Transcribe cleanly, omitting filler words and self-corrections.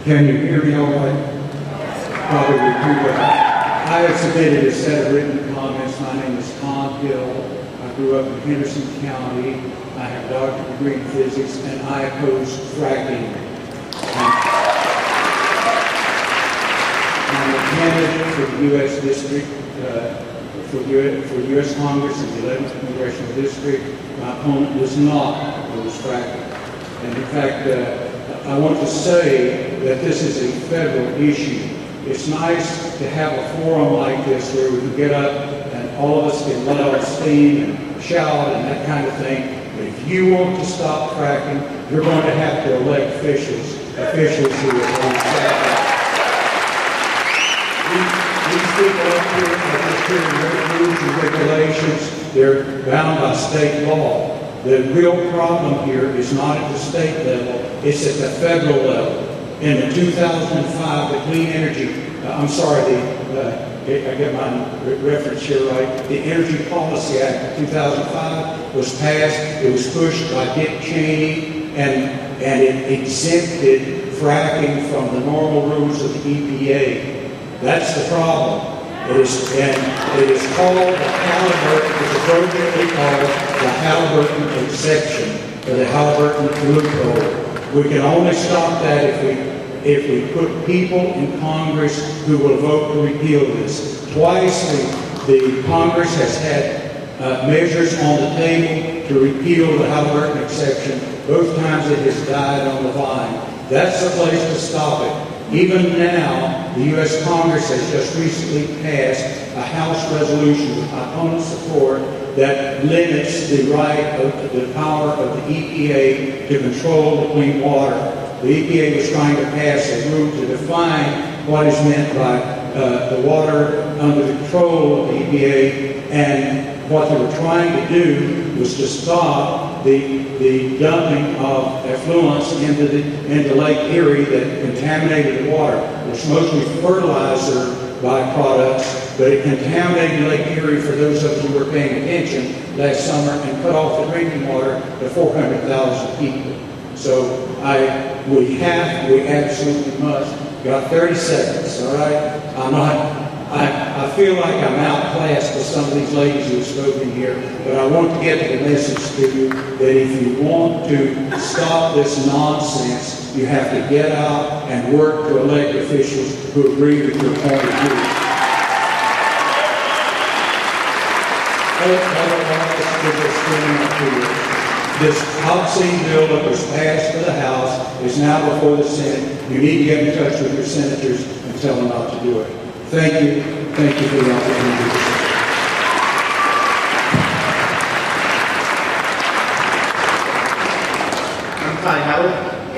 Can you hear me all right? Probably too well. I have submitted a set of written comments. My name is Tom Hill. I grew up in Henderson County. I have a doctorate degree in physics, and I oppose fracking. I'm a candidate for the U.S. District, for U.S. Congress in the 11th Congressional District. My opponent does not oppose fracking. And in fact, I want to say that this is a federal issue. It's nice to have a forum like this where we can get up and all of us can let out steam and shout and that kind of thing. But if you want to stop fracking, you're going to have to elect officials who will oppose fracking. These people up here are just hearing rules and regulations. They're bound by state law. The real problem here is not at the state level, it's at the federal level. In the 2005, the Clean Energy, I get my reference here right, the Energy Policy Act of 2005 was passed, it was pushed by Dick Cheney, and it exempted fracking from the normal rules of the EPA. That's the problem. It is called the Halliburton, it's appropriately called the Halliburton exception, or the Halliburton loophole. We can only stop that if we put people in Congress who will vote to repeal this. Twice the Congress has had measures on the table to repeal the Halliburton exception. Both times it has died on the vine. That's the place to stop it. Even now, the U.S. Congress has just recently passed a House resolution with my opponent's support that limits the right of the power of the EPA to control the clean water. The EPA was trying to pass a rule to define what is meant by the water under the control of the EPA, and what they were trying to do was to stop the dumping of effluents into Lake Erie that contaminated the water. It's mostly fertilizer byproducts, but it contaminated Lake Erie, for those of us who were paying attention last summer, and cut off the drinking water to 400,000 people. So we absolutely must. Got 30 seconds, all right? I feel like I'm outclassed with some of these ladies who have spoken here, but I want to get the message to you that if you want to stop this nonsense, you have to get out and work to elect officials who agree with your point of view. This obscene bill that was passed for the House is now before the Senate. You need to get in touch with your senators and tell them not to do it. Thank you. Thank you for the opportunity. I'm Ty Howard.